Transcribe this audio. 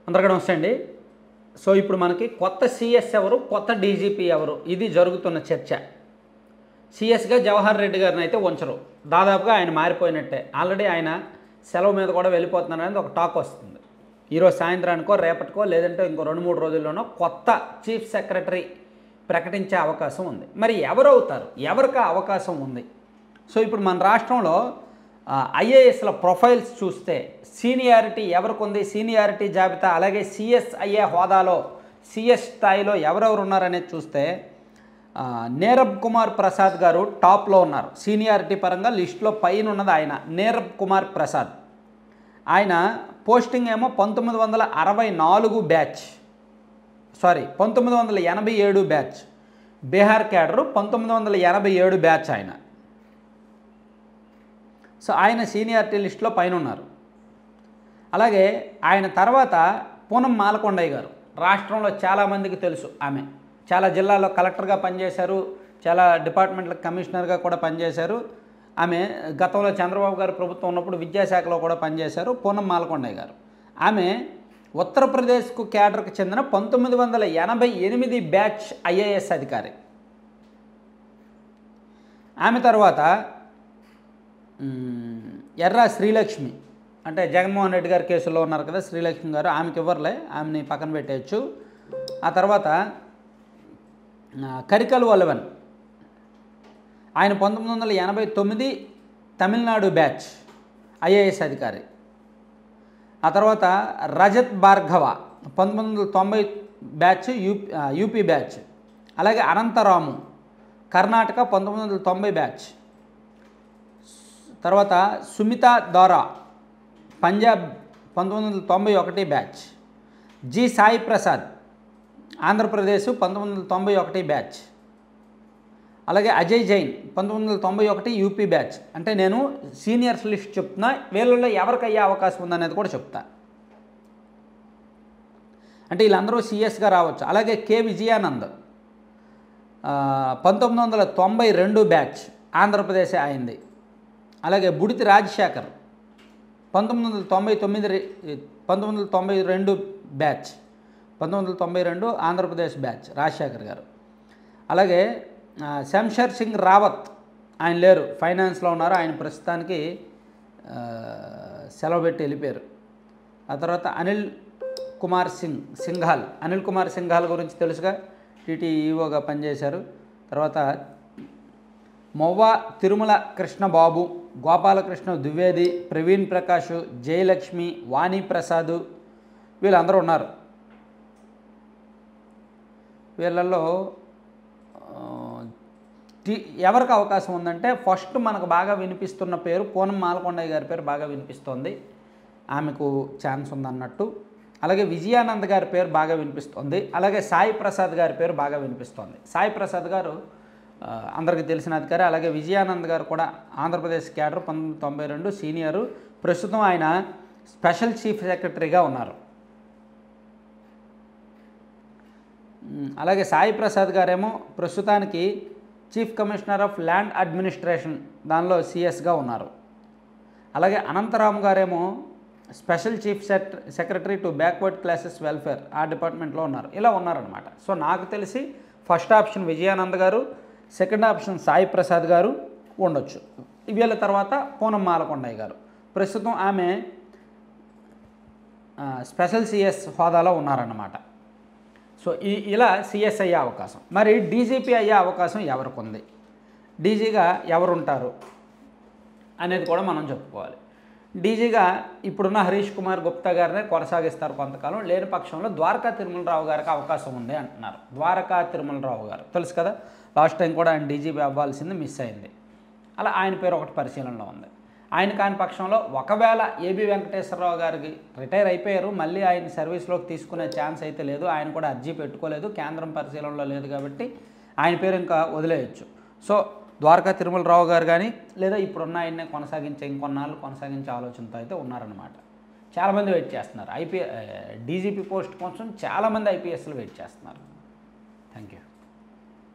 అందరికీ నమస్తే అండి. సో ఇప్పుడు మనకి కొత్త సీఎస్ ఎవరు, కొత్త డీజీపీ ఎవరు, ఇది జరుగుతున్న చర్చ. సీఎస్గా జవహర్ రెడ్డి గారిని అయితే ఉంచరు, దాదాపుగా ఆయన మారిపోయినట్టే. ఆల్రెడీ ఆయన సెలవు మీద కూడా వెళ్ళిపోతున్నారు అనేది ఒక టాక్ వస్తుంది. ఈరోజు సాయంత్రానికో రేపటికో లేదంటే ఇంకో 2-3 రోజుల్లోనో కొత్త చీఫ్ సెక్రటరీ ప్రకటించే అవకాశం ఉంది. మరి ఎవరు అవుతారు, ఎవరికి అవకాశం ఉంది? సో ఇప్పుడు మన రాష్ట్రంలో ఐఏఎస్ల ప్రొఫైల్స్ చూస్తే సీనియారిటీ ఎవరికి ఉంది, సీనియారిటీ జాబితా, అలాగే సిఎస్ అయ్యే హోదాలో సిఎస్ స్థాయిలో ఎవరెవరు ఉన్నారనేది చూస్తే నీరబ్ కుమార్ ప్రసాద్ గారు టాప్లో ఉన్నారు. సీనియారిటీ పరంగా లిస్టులో పైన ఉన్నది ఆయన, నీరబ్ కుమార్ ప్రసాద్. ఆయన పోస్టింగ్ ఏమో 1964 batch, 1987 batch. Bihar cadre 1987 batch ఆయన. సో ఆయన సీనియారిటీ లిస్టులో పైన ఉన్నారు. అలాగే ఆయన తర్వాత పూనం మాలకొండయ్య గారు, రాష్ట్రంలో చాలామందికి తెలుసు. ఆమె చాలా జిల్లాల్లో కలెక్టర్గా పనిచేశారు, చాలా డిపార్ట్మెంట్లకు కమిషనర్గా కూడా పనిచేశారు. ఆమె గతంలో చంద్రబాబు గారు ప్రభుత్వం ఉన్నప్పుడు విద్యాశాఖలో కూడా పనిచేశారు. పూనం మాలకొండయ్య గారు ఆమె ఉత్తరప్రదేశ్కు క్యాడర్కు చెందిన 1988 బ్యాచ్ ఐఏఎస్ అధికారి. ఆమె తర్వాత ఎర్రా శ్రీలక్ష్మి, అంటే జగన్మోహన్ రెడ్డి గారి కేసులో ఉన్నారు కదా శ్రీలక్ష్మి గారు, ఆమెకి ఇవ్వర్లే, ఆమెని పక్కన పెట్టేయచ్చు. ఆ తర్వాత కరికల్ వల్లవన్, ఆయన 1989 తమిళనాడు బ్యాచ్ ఐఏఎస్ అధికారి. ఆ తర్వాత Rajat Bhargava 1990 batch UP batch. అలాగే అనంతరాము కర్ణాటక 1990 బ్యాచ్. తర్వాత సుమితా దోరా Punjab 1991 batch. G Sai Prasad Andhra Pradesh 1991 batch. అలాగే అజయ్ జైన్ 1991 యూపీ బ్యాచ్. అంటే నేను సీనియర్స్ లిస్ట్ చెప్తున్నా, వీళ్ళల్లో ఎవరికి అయ్యే అవకాశం ఉందనేది కూడా చెప్తా. అంటే వీళ్ళందరూ సిఎస్గా రావచ్చు. అలాగే కె విజయానంద్ 1992 బ్యాచ్, ఆంధ్రప్రదేశ్ అయింది. అలాగే బుడితి రాజశేఖర్ 1992 బ్యాచ్, 1992 ఆంధ్రప్రదేశ్ బ్యాచ్ రాజశేఖర్ గారు. అలాగే శంషర్ సింగ్ రావత్, ఆయన లేరు, ఫైనాన్స్లో ఉన్నారు, ఆయన ప్రస్తుతానికి సెలవు పెట్టి వెళ్ళిపోయారు. ఆ తర్వాత అనిల్ కుమార్ సింఘాల్ గురించి తెలుసుగా, టీటీఈఓగా పనిచేశారు. తర్వాత మొవ్వా తిరుమల కృష్ణబాబు, గోపాలకృష్ణ ద్వివేది, ప్రవీణ్ ప్రకాష్, జయలక్ష్మి, వాణి ప్రసాద్, వీళ్ళందరూ ఉన్నారు. వీళ్ళల్లో ఎవరికి అవకాశం ఉందంటే ఫస్ట్ మనకు బాగా వినిపిస్తున్న పేరు పూనం మాలకొండయ్య గారి పేరు బాగా వినిపిస్తోంది, ఆమెకు ఛాన్స్ ఉందన్నట్టు. అలాగే విజయానంద్ గారి పేరు బాగా వినిపిస్తోంది. అలాగే సాయి ప్రసాద్ గారి పేరు బాగా వినిపిస్తోంది. సాయి ప్రసాద్ గారు అందరికీ తెలిసిన అధికారి. అలాగే విజయానంద్ గారు కూడా ఆంధ్రప్రదేశ్ క్యాడర్ 1992 సీనియరు, ప్రస్తుతం ఆయన స్పెషల్ చీఫ్ సెక్రటరీగా ఉన్నారు. అలాగే సాయి ప్రసాద్ గారేమో ప్రస్తుతానికి chief commissioner of land administration దానిలో సిఎస్గా ఉన్నారు. అలాగే అనంతరామ్ గారేమో special chief secretary to backward classes welfare, ఆ డిపార్ట్మెంట్లో ఉన్నారు. ఇలా ఉన్నారనమాట. సో నాకు తెలిసి ఫస్ట్ ఆప్షన్ విజయానంద్ గారు, సెకండ్ ఆప్షన్ సాయి ప్రసాద్ గారు ఉండొచ్చు. వీళ్ళ తర్వాత పూనం మాలకొండయ్య గారు, ప్రస్తుతం ఆమె స్పెషల్ సిఎస్ హోదాలో ఉన్నారన్నమాట. సో ఇలా సిఎస్ అయ్యే అవకాశం. మరి డీజీపీ అయ్యే అవకాశం ఎవరికి ఉంది, డీజీగా ఎవరుంటారు అనేది కూడా మనం చెప్పుకోవాలి. డీజీగా ఇప్పుడున్న హరీష్ కుమార్ గుప్తా గారినే కొనసాగిస్తారు కొంతకాలం, లేని పక్షంలో ద్వారకా తిరుమలరావు గారికి అవకాశం ఉంది అంటున్నారు. ద్వారకా తిరుమలరావు గారు తెలుసు కదా, లాస్ట్ టైం కూడా ఆయన డీజీపీ అవ్వాల్సింది, మిస్ అయింది. అలా ఆయన పేరు ఒకటి పరిశీలనలో ఉంది. ఆయన కాని పక్షంలో ఒకవేళ ఏబి వెంకటేశ్వరరావు గారికి రిటైర్ అయిపోయారు, మళ్ళీ ఆయన సర్వీస్లోకి తీసుకునే ఛాన్స్ అయితే లేదు, ఆయన కూడా అర్జీ పెట్టుకోలేదు, కేంద్రం పరిశీలనలో లేదు కాబట్టి ఆయన పేరు ఇంకా వదిలేయచ్చు. సో ద్వారకా తిరుమలరావు గారు కానీ లేదా ఇప్పుడున్న ఆయన్నే ఇంకొన్నాళ్ళు కొనసాగించే ఆలోచనతో అయితే ఉన్నారన్నమాట. చాలామంది వెయిట్ చేస్తున్నారు డీజీపీ పోస్ట్ కోసం, చాలామంది ఐపీఎస్లు వెయిట్ చేస్తున్నారు. Thank you.